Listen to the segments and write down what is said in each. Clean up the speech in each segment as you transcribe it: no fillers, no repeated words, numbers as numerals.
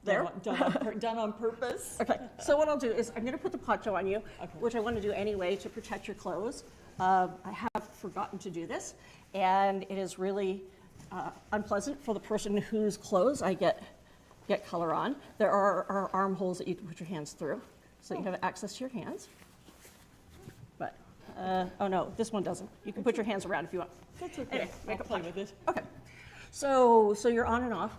There? Done on purpose. Okay, so what I'll do is I'm going to put the poncho on you, which I want to do anyway to protect your clothes. I have forgotten to do this, and it is really unpleasant for the person whose clothes I get color on. There are armholes that you can put your hands through, so you have access to your hands. But, oh no, this one doesn't. You can put your hands around if you want. That's okay. Anyway, I'll play with it. Okay, so you're on and off.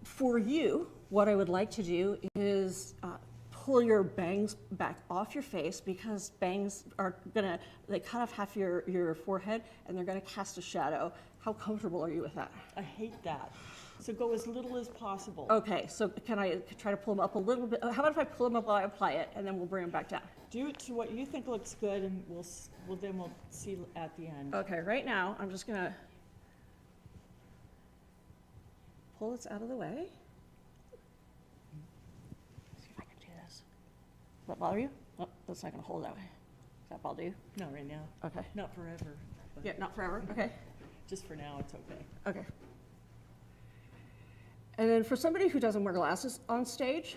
For you, what I would like to do is pull your bangs back off your face, because bangs are they cut off half your forehead and they're gonna cast a shadow. How comfortable are you with that? I hate that. So go as little as possible. Okay, so can I try to pull them up a little bit? How about if I pull them up while I apply it, and then we'll bring them back down? Do it to what you think looks good, and we'll see at the end. Okay, right now I'm just gonna pull this out of the way. See if I can do this. Does that bother you? Oh, that's not gonna hold that way. Does that bother you? Not right now. Okay. Not forever. Yeah, not forever. Okay. Just for now, it's okay. Okay. And then for somebody who doesn't wear glasses on stage,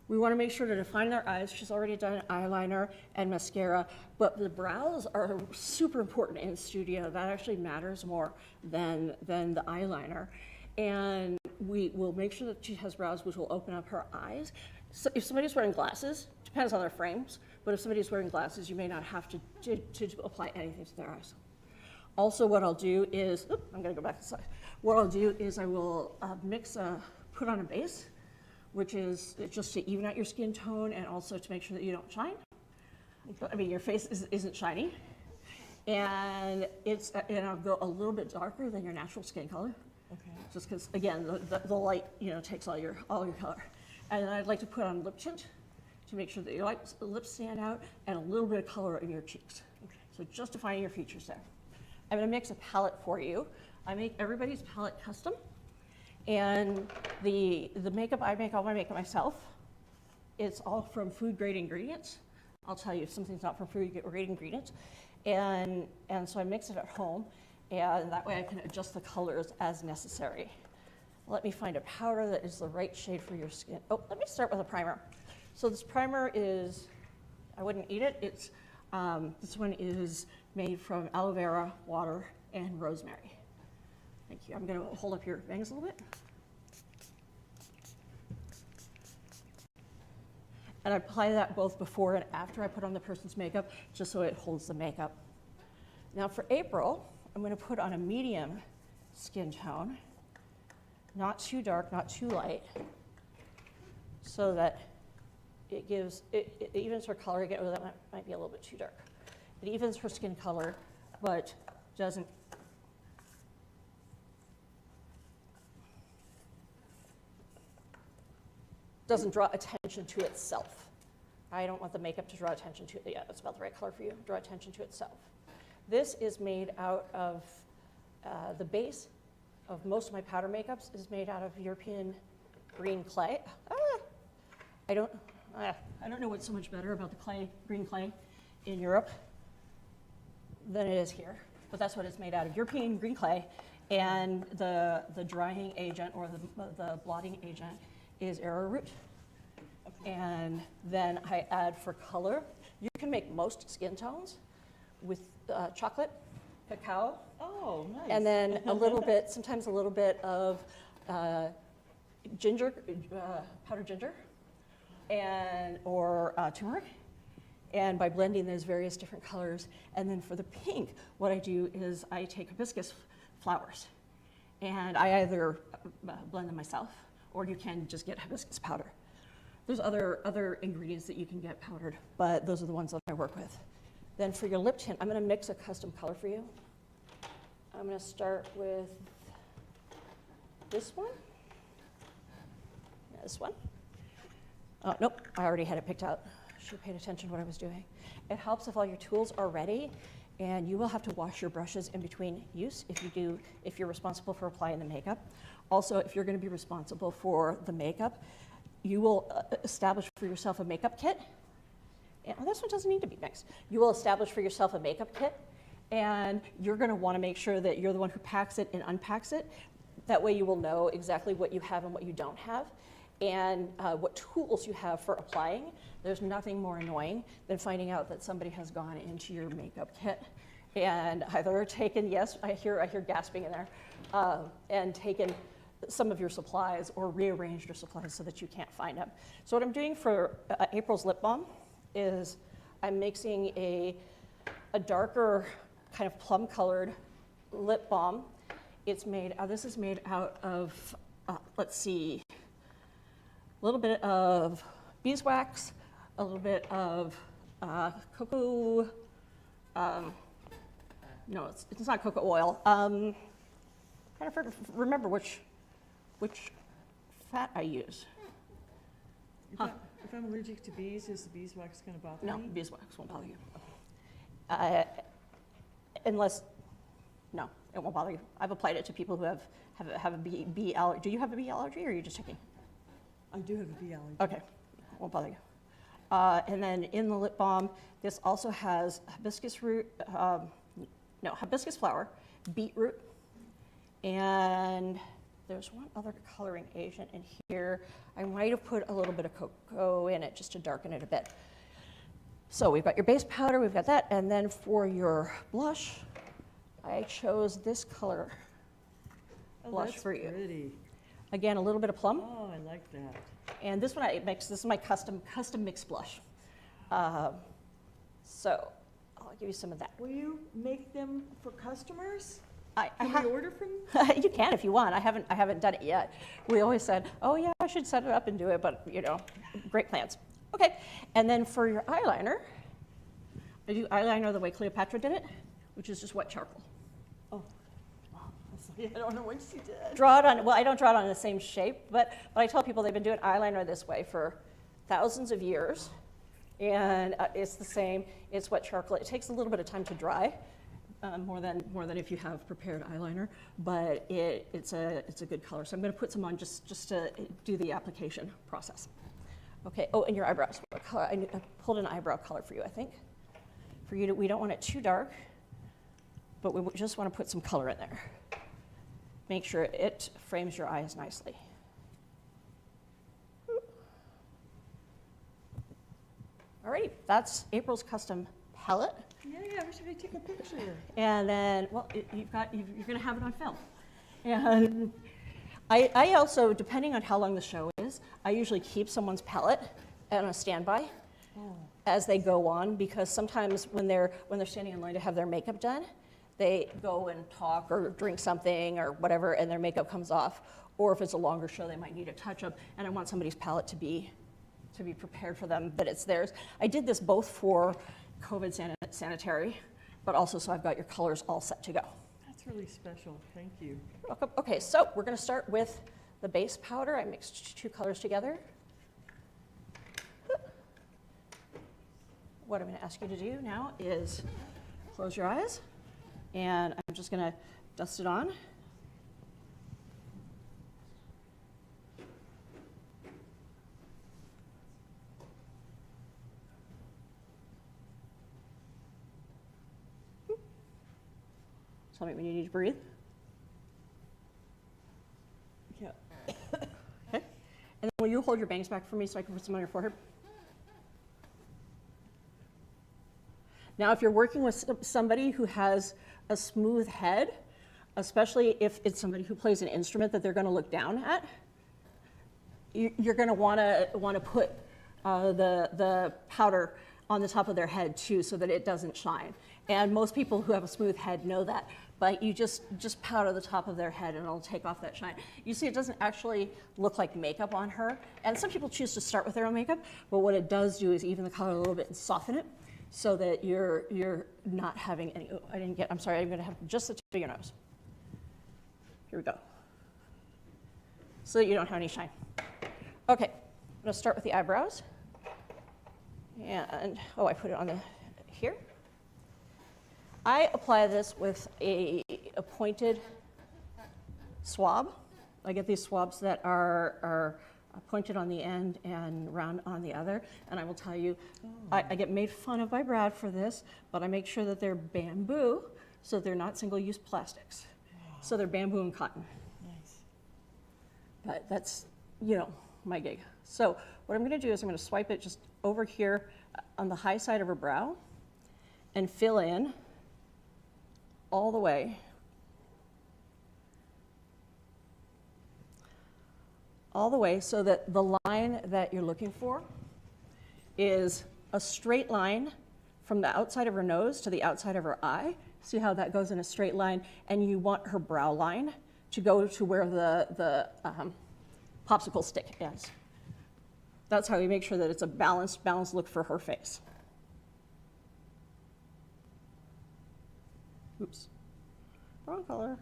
we want to make sure to define their eyes. She's already done eyeliner and mascara, but the brows are super important in studio. That actually matters more than the eyeliner. And we will make sure that she has brows which will open up her eyes. So if somebody's wearing glasses, depends on their frames, but if somebody's wearing glasses, you may not have to apply anything to their eyes. Also, what I'll do is, I'm gonna go back to the side. What I'll do is I will put on a base, which is just to even out your skin tone and also to make sure that you don't shine. I mean, your face isn't shiny. And I'll go a little bit darker than your natural skin color. Okay. Just because, again, the light, takes all your color. And then I'd like to put on lip tint to make sure that your lips stand out and a little bit of color in your cheeks. Okay. So just defining your features there. I'm gonna mix a palette for you. I make everybody's palette custom. And the makeup, I make all my makeup myself. It's all from food grade ingredients. I'll tell you if something's not from food grade ingredients. And so I mix it at home, and that way I can adjust the colors as necessary. Let me find a powder that is the right shade for your skin. Oh, let me start with a primer. So this primer is, I wouldn't eat it. It's, this one is made from aloe vera, water, and rosemary. Thank you. I'm going to hold up your bangs a little bit. And I apply that both before and after I put on the person's makeup, just so it holds the makeup. Now for April, I'm going to put on a medium skin tone, not too dark, not too light, so that it evens her color again. Oh, that might be a little bit too dark. It evens her skin color, but doesn't draw attention to itself. I don't want the makeup to draw attention to it. Yeah, that's about the right color for you. Draw attention to itself. This is made out of, the base of most of my powder makeups is made out of European green clay. I don't know what's so much better about the green clay in Europe than it is here, but that's what it's made out of, European green clay, and the drying agent or the blotting agent is arrowroot. Okay. And then I add for color. You can make most skin tones with chocolate, cacao. Oh, nice. And then a little bit, sometimes a little bit of ginger, powdered ginger, or turmeric. And by blending those various different colors, and then for the pink, what I do is I take hibiscus flowers, and I either blend them myself, or you can just get hibiscus powder. There's other ingredients that you can get powdered, but those are the ones that I work with. Then for your lip tint, I'm going to mix a custom color for you. I'm going to start with this one. Yeah, this one. Oh, nope, I already had it picked out. Should have paid attention to what I was doing. It helps if all your tools are ready, and you will have to wash your brushes in between use if you're responsible for applying the makeup. Also, if you're going to be responsible for the makeup, you will establish for yourself a makeup kit. And this one doesn't need to be mixed. You will establish for yourself a makeup kit, and you're going to want to make sure that you're the one who packs it and unpacks it. That way you will know exactly what you have and what you don't have, and what tools you have for applying. There's nothing more annoying than finding out that somebody has gone into your makeup kit and either taken, yes, I hear gasping in there, and taken some of your supplies or rearranged your supplies so that you can't find them. So what I'm doing for April's lip balm is I'm mixing a darker kind of plum colored lip balm. It's made, this is made out of, let's see, a little bit of beeswax, a little bit of cocoa, no, it's not cocoa oil. Trying to remember which fat I use. If I'm allergic to bees, is the beeswax going to bother me? No, beeswax won't bother you. Unless, no, it won't bother you. I've applied it to people who have a bee allergy. Do you have a bee allergy, or are you just checking? I do have a bee allergy. Okay, won't bother you. And then in the lip balm, this also has hibiscus root, hibiscus flower, beetroot, and there's one other coloring agent in here. I might have put a little bit of cocoa in it just to darken it a bit. So we've got your base powder, we've got that, and then for your blush, I chose this color blush for you. Pretty. Again, a little bit of plum. Oh, I like that. And this one I mixed, this is my custom mixed blush. So I'll give you some of that. Will you make them for customers? Can we order from you? You can if you want. I haven't done it yet. We always said, oh yeah, I should set it up and do it, but you know, great plans. Okay, and then for your eyeliner, I do eyeliner the way Cleopatra did it, which is just wet charcoal. Oh, I don't know what she did. Draw it on, well, I don't draw it on the same shape, but I tell people they've been doing eyeliner this way for thousands of years, and it's the same. It's wet charcoal. It takes a little bit of time to dry, more than if you have prepared eyeliner, but it's a good color. So I'm going to put some on just to do the application process. Okay. Oh, and your eyebrows. What color? I pulled an eyebrow color for you, I think. For you, we don't want it too dark, but we just want to put some color in there. Make sure it frames your eyes nicely. Alrighty, that's April's custom palette. Yeah, we should take a picture. And then, well, you're going to have it on film. And I also, depending on how long the show is, I usually keep someone's palette on a standby as they go on, because sometimes when they're standing in line to have their makeup done, they go and talk or drink something or whatever, and their makeup comes off. Or if it's a longer show, they might need a touch-up, and I want somebody's palette to be prepared for them, that it's theirs. I did this both for COVID sanitary, but also so I've got your colors all set to go. That's really special. Thank you. Welcome. Okay, so we're going to start with the base powder. I mixed two colors together. What I'm going to ask you to do now is close your eyes, and I'm just going to dust it on. Tell me when you need to breathe. Yeah. Okay. And then will you hold your bangs back for me so I can put some on your forehead? Now, if you're working with somebody who has a smooth head, especially if it's somebody who plays an instrument that they're going to look down at, you're going to want to put the powder on the top of their head too, so that it doesn't shine. And most people who have a smooth head know that, but you just powder the top of their head and it'll take off that shine. You see, it doesn't actually look like makeup on her. And some people choose to start with their own makeup, but what it does do is even the color a little bit and soften it, so that you're not having any, oh, I'm sorry, I'm gonna have just the tip of your nose. Here we go. So that you don't have any shine. Okay, I'm gonna start with the eyebrows. And, I put it on here. I apply this with a pointed swab. I get these swabs that are pointed on the end and round on the other. And I will tell you, I get made fun of by Brad for this, but I make sure that they're bamboo, so they're not single-use plastics. So they're bamboo and cotton. Nice. but that's, my gig. So what I'm gonna do is I'm gonna swipe it just over here on the high side of her brow and fill in all the way. All the way so that the line that you're looking for is a straight line from the outside of her nose to the outside of her eye. See how that goes in a straight line? And you want her brow line to go to where the popsicle stick is. That's how we make sure that it's a balanced look for her face. Oops, wrong color.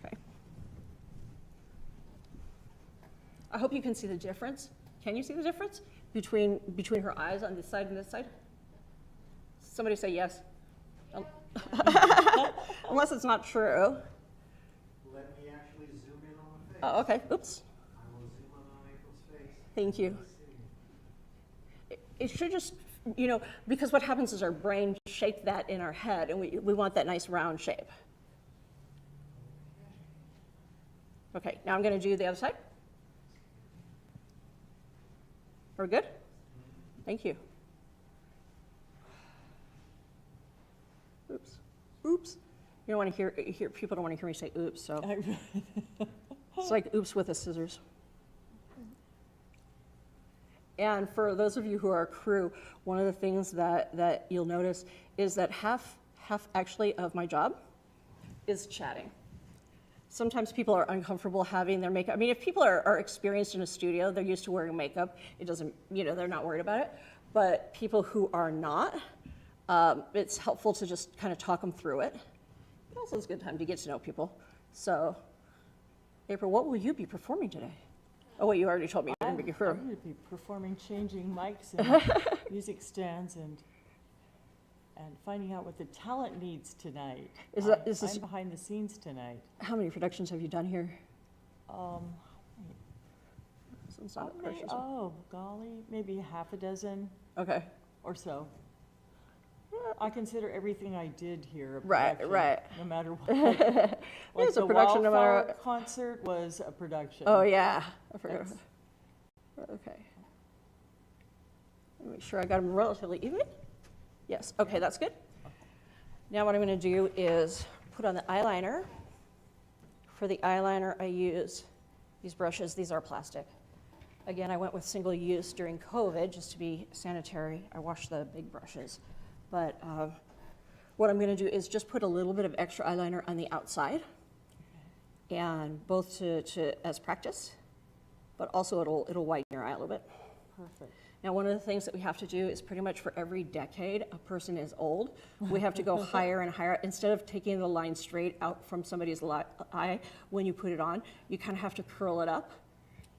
Okay. I hope you can see the difference. Can you see the difference between her eyes on this side and this side? Somebody say yes. Unless it's not true. Let me actually zoom in on the face. Oh, okay, oops. I will zoom in on April's face. Thank you. Let's see. It should just, because what happens is our brain shaped that in our head, and we want that nice round shape. Okay, now I'm going to do the other side. Are we good? Thank you. Oops. Oops. You don't want to hear people don't want to hear me say oops, so it's like oops with the scissors. And for those of you who are crew, one of the things that you'll notice is that half actually of my job is chatting. Sometimes people are uncomfortable having their makeup. I mean, if people are experienced in a studio, they're used to wearing makeup. It doesn't, they're not worried about it. But people who are not, it's helpful to just kind of talk them through it. It also is a good time to get to know people. So, April, what will you be performing today? Oh, wait, you already told me. I'm going to be performing changing mics and music stands and finding out what the talent needs tonight. I'm behind the scenes tonight. How many productions have you done here? Golly, maybe half a dozen. Okay. Or so. I consider everything I did here a right, production, right. no matter what. Like it's a production no matter what. Concert was a production. Oh yeah, I forgot. Okay. Let me make sure I got them relatively even. Yes. Okay, that's good. Now what I'm going to do is put on the eyeliner. For the eyeliner, I use these brushes. These are plastic. Again, I went with single use during COVID just to be sanitary. I washed the big brushes. But what I'm going to do is just put a little bit of extra eyeliner on the outside, and both to as practice, but also it'll whiten your eye a little bit. Perfect. Now, one of the things that we have to do is pretty much for every decade a person is old, we have to go higher and higher. Instead of taking the line straight out from somebody's eye, when you put it on, you kind of have to curl it up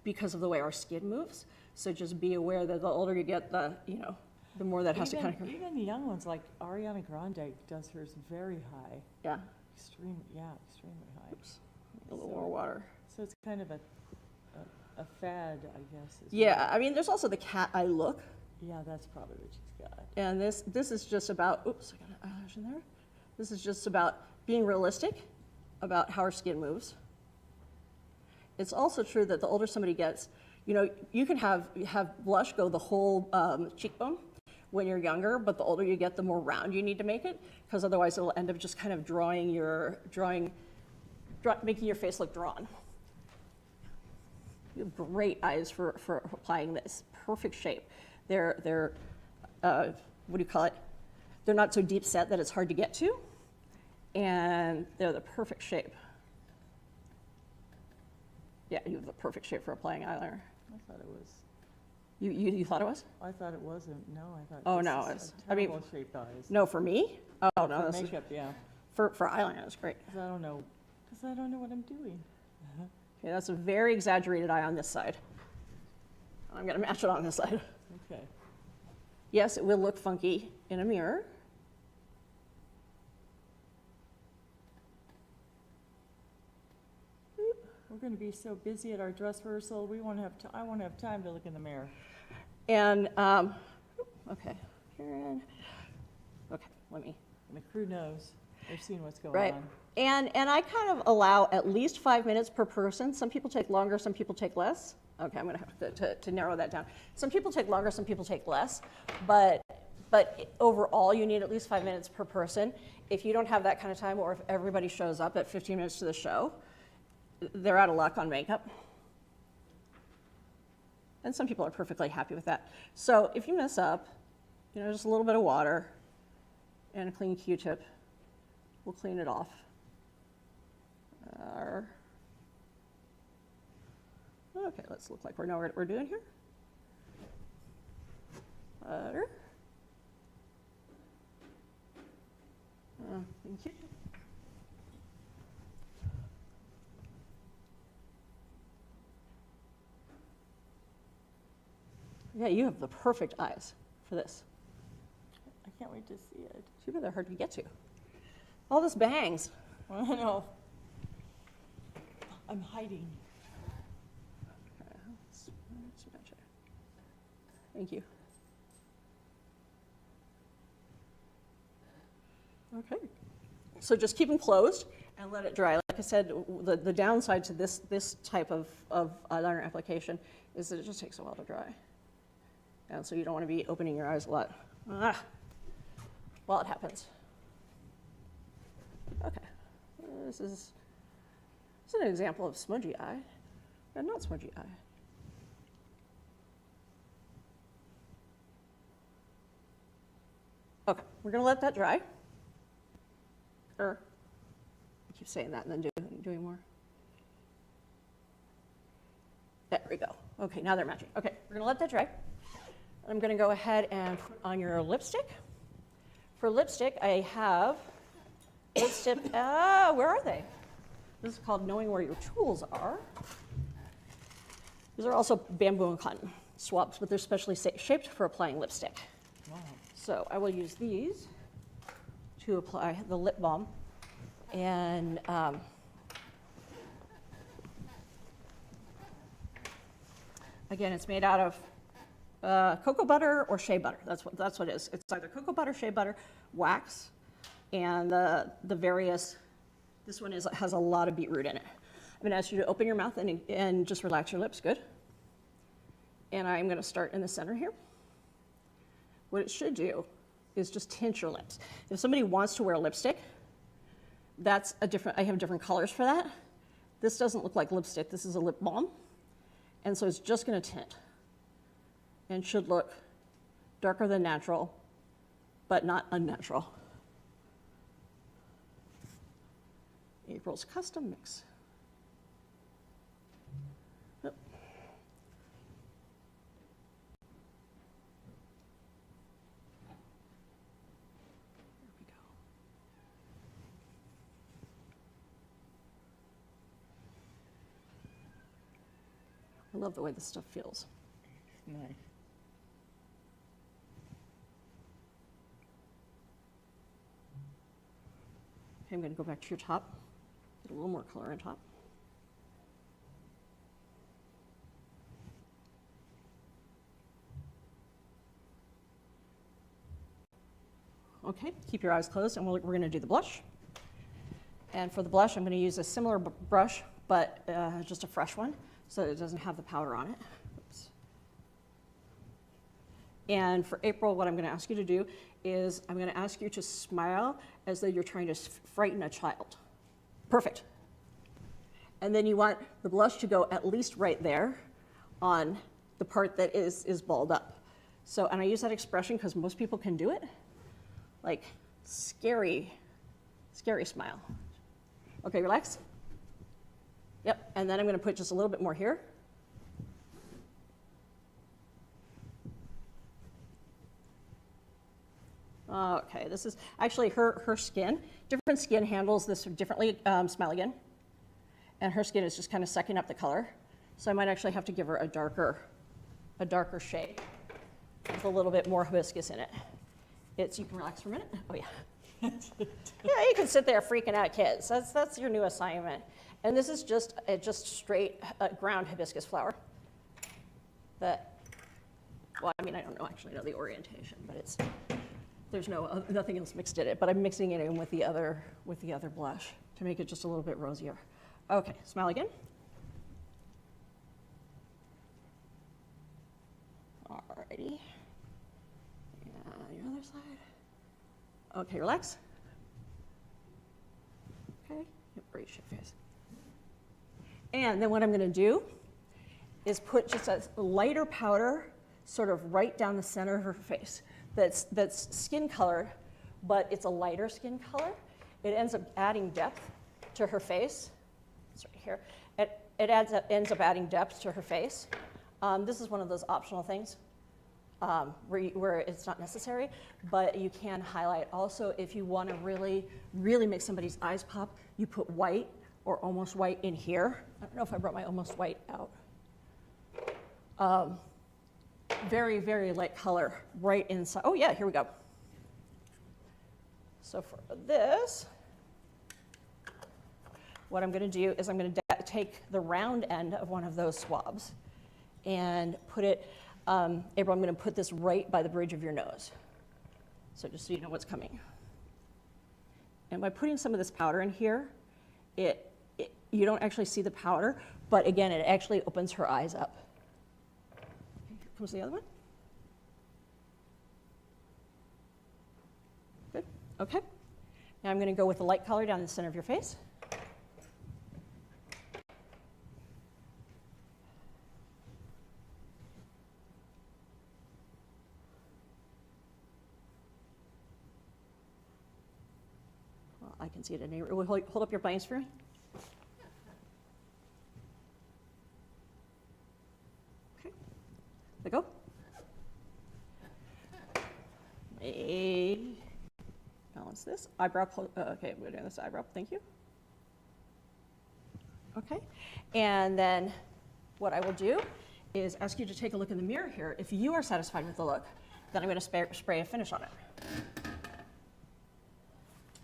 because of the way our skin moves. So just be aware that the older you get, the more that has to kind of. Even young ones like Ariana Grande does hers very high. Yeah. Extremely high. Oops. A little more water. So it's kind of a fad, I guess. Yeah, I mean, there's also the cat eye look. Yeah, that's probably what she's got. And this is just about, oops, I got an eyelash in there. This is just about being realistic about how our skin moves. It's also true that the older somebody gets, you can have blush go the whole cheekbone when you're younger, but the older you get, the more round you need to make it, because otherwise it'll end up just kind of making your face look drawn. You have great eyes for applying this. Perfect shape. They're what do you call it? They're not so deep set that it's hard to get to, and they're the perfect shape. Yeah, you have the perfect shape for applying eyeliner. I thought it was. You thought it was? I thought it wasn't. No, I thought. Oh no, it's terrible shaped eyes. No, for me. Oh no, for makeup, yeah. For eyeliner, it's great. Because I don't know what I'm doing. Okay, that's a very exaggerated eye on this side. I'm going to match it on this side. Okay. Yes, it will look funky in a mirror. We're going to be so busy at our dress rehearsal, I won't have time to look in the mirror. And Okay. Okay, let me. The crew knows. They've seen what's going Right. on. And I kind of allow at least 5 minutes per person. Some people take longer, some people take less. Okay, I'm going to have to narrow that down. Some people take longer, some people take less. But overall, you need at least 5 minutes per person. If you don't have that kind of time, or if everybody shows up at 15 minutes to the show, they're out of luck on makeup. And some people are perfectly happy with that. So if you mess up, just a little bit of water and a clean Q-tip, we'll clean it off. Okay, let's look like we know what we're doing here. Butter. Thank you. Yeah, you have the perfect eyes for this. I can't wait to see it. Too bad they're hard to get to. All this bangs. I know. I'm hiding. Okay, let's match it. Thank you. Okay. So just keep them closed and let it dry. Like I said, the downside to this type of eyeliner application is that it just takes a while to dry. And so you don't want to be opening your eyes a lot while it happens. Okay. This is an example of smudgy eye and not smudgy eye. Okay, we're going to let that dry. I keep saying that and then doing more. There we go. Okay, now they're matching. Okay, we're going to let that dry. I'm going to go ahead and put on your lipstick. For lipstick, I have lipstick. Where are they? This is called Knowing Where Your Tools Are. These are also bamboo and cotton swabs, but they're specially shaped for applying lipstick. Wow. So I will use these to apply the lip balm. And again, it's made out of cocoa butter or shea butter. That's what it is. It's either cocoa butter, shea butter, wax, and the various. This one has a lot of beetroot in it. I'm going to ask you to open your mouth and just relax your lips. Good. And I'm going to start in the center here. What it should do is just tint your lips. If somebody wants to wear lipstick, that's I have different colors for that. This doesn't look like lipstick. This is a lip balm. And so it's just going to tint. And should look darker than natural, but not unnatural. April's custom mix. Yep. There we go. I love the way this stuff feels. Nice. Okay, I'm going to go back to your top. Get a little more color on top. Okay, keep your eyes closed, and we're going to do the blush. And for the blush, I'm going to use a similar brush, but just a fresh one, so it doesn't have the powder on it. Oops. And for April, what I'm going to ask you to do is I'm going to ask you to smile as though you're trying to frighten a child. Perfect. And then you want the blush to go at least right there on the part that is balled up. So, and I use that expression because most people can do it. Like, scary, scary smile. Okay, relax. Yep, and then I'm going to put just a little bit more here. Okay, this is actually her skin. Different skin handles this differently. Smile again. And her skin is just kind of sucking up the color. So I might actually have to give her a darker shade with a little bit more hibiscus in it. You can relax for a minute. Oh yeah. Yeah, you can sit there freaking out, kids. That's your new assignment. And this is just straight ground hibiscus flower that Well, I mean, I don't know, actually know the orientation, but it's, there's nothing else mixed in it, but I'm mixing it in with the other blush to make it just a little bit rosier. Okay, smile again. Alrighty. Your other side. Okay, relax. Okay, brace your face. And then what I'm going to do is put just a lighter powder sort of right down the center of her face that's skin colored, but it's a lighter skin color. It ends up adding depth to her face. It's right here. It ends up adding depth to her face. This is one of those optional things where it's not necessary, but you can highlight. Also, if you want to really, really make somebody's eyes pop, you put white or almost white in here. I don't know if I brought my almost white out. Very, very light color right inside. Oh yeah, here we go. So for this, what I'm going to do is I'm going to take the round end of one of those swabs and put it, April, I'm going to put this right by the bridge of your nose. So just so you know what's coming. And by putting some of this powder in here, you don't actually see the powder, but again, it actually opens her eyes up. Here comes the other one. Good, okay. Now I'm going to go with the light color down the center of your face. Well, I can see it in here. Hold up your blanks for me. Okay, there we go. Balance this. Eyebrow, okay, we're doing this eyebrow, thank you. Okay, and then what I will do is ask you to take a look in the mirror here. If you are satisfied with the look, then I'm going to spray a finish on it.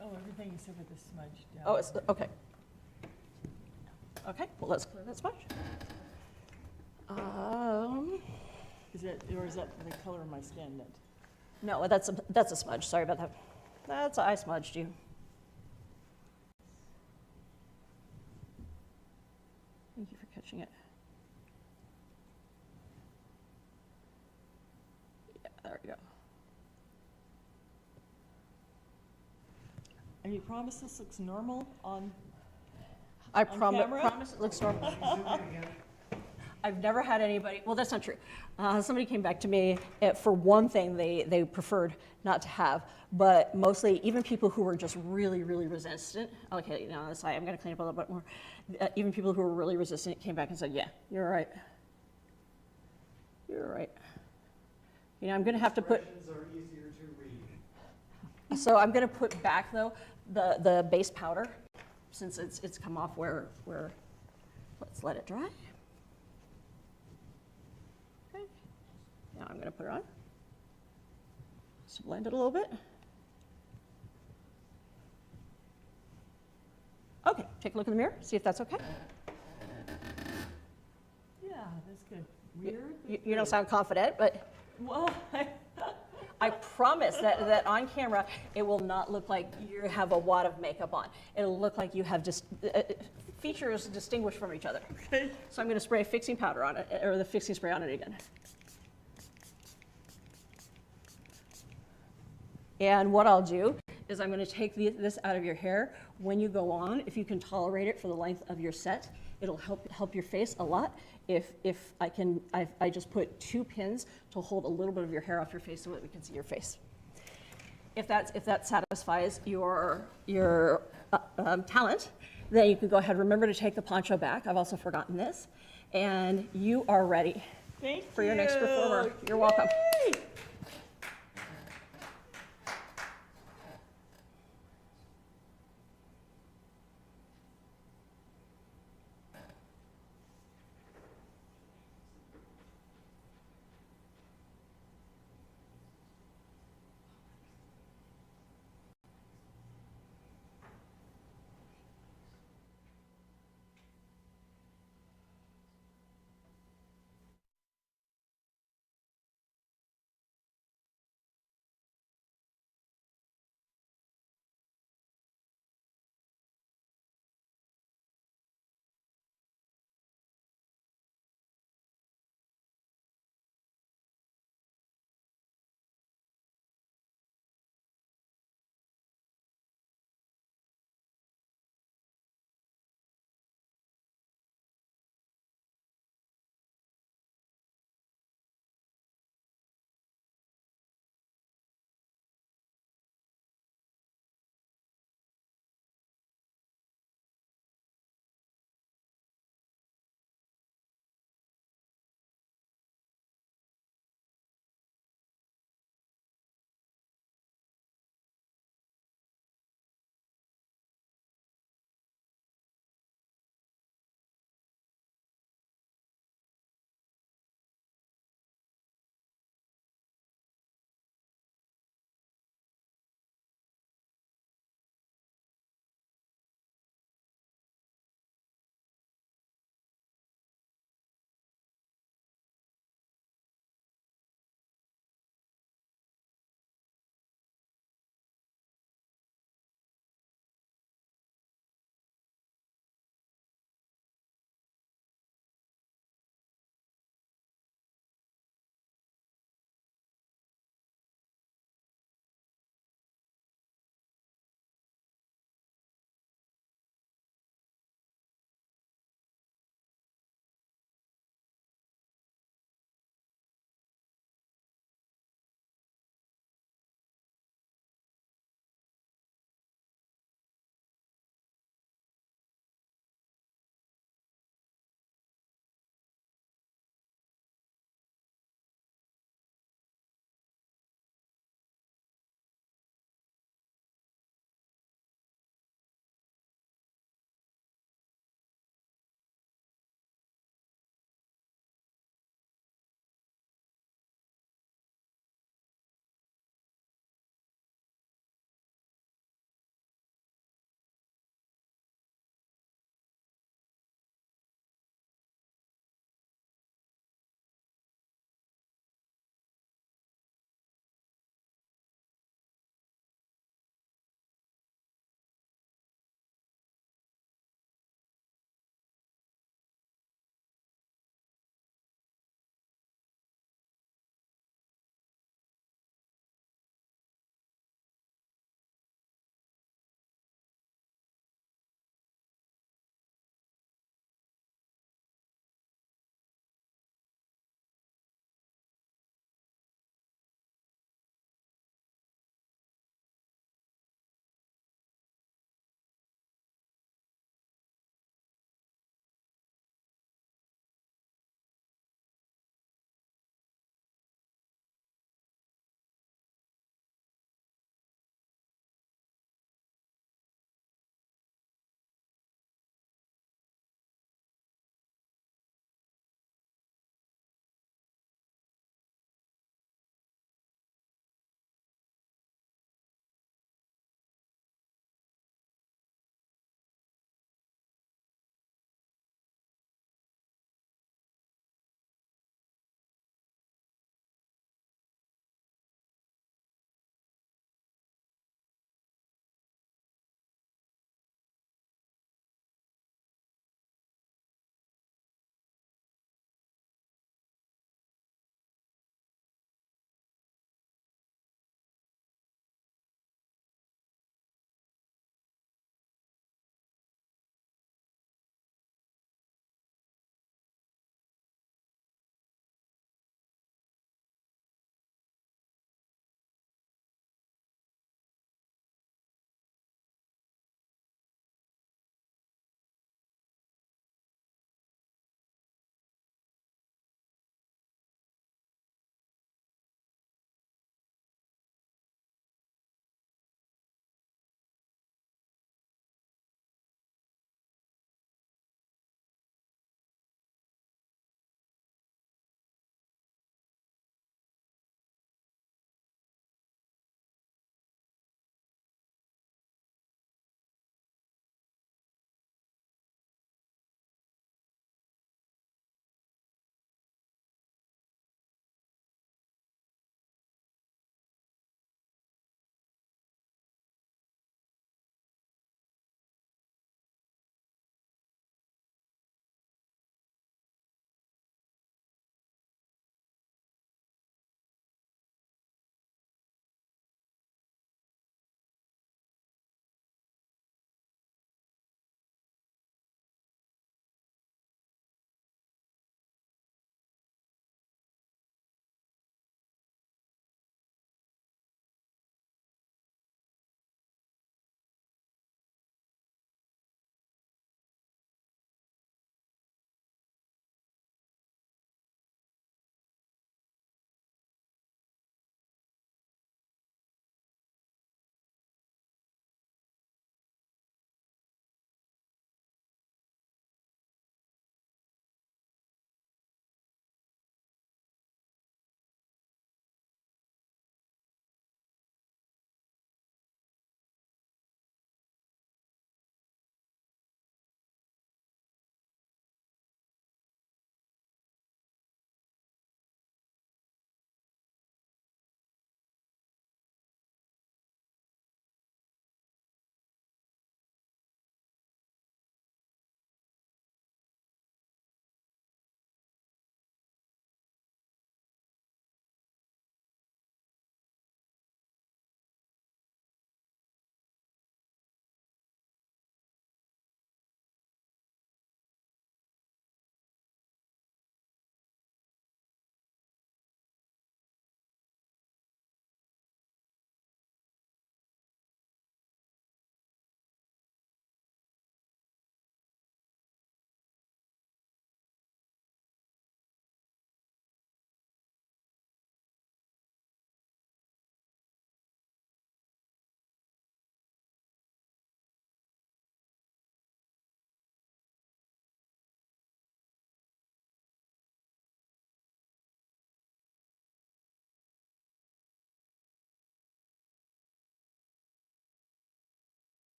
Oh, everything you said with the smudge down. Oh, it's, okay. Okay, well, let's clear that smudge. Is that the color of my skin? No, that's a smudge, sorry about that. I smudged you. Thank you for catching it. Yeah, there we go. And you promise this looks normal on I camera? promise it looks normal. Zoom in again. I've never had anybody, well, that's not true. Somebody came back to me, for one thing they preferred not to have, but mostly even people who were just really, really resistant, okay, now on this side, I'm gonna clean up a little bit more. Even people who were really resistant came back and said, yeah, you're right. You're right. You know, I'm gonna have to put, Expressions are easier to read. so I'm gonna put back though, the base powder, since it's come off where, let's let it dry. Okay, now I'm going to put it on. Just blend it a little bit. Okay, take a look in the mirror, see if that's okay. Yeah, that's good. Weird. You don't sound confident, but Well, I promise that on camera, it will not look like you have a wad of makeup on. It'll look like you have just features distinguished from each other. okay. So I'm going to spray fixing powder on it, or the fixing spray on it again. And what I'll do is I'm going to take this out of your hair. When you go on, if you can tolerate it for the length of your set, it'll help your face a lot. If I just put 2 pins to hold a little bit of your hair off your face so that we can see your face. If that satisfies your talent, then you can go ahead. Remember to take the poncho back. I've also forgotten this. And you are ready Thank for your next you. performer. You're welcome.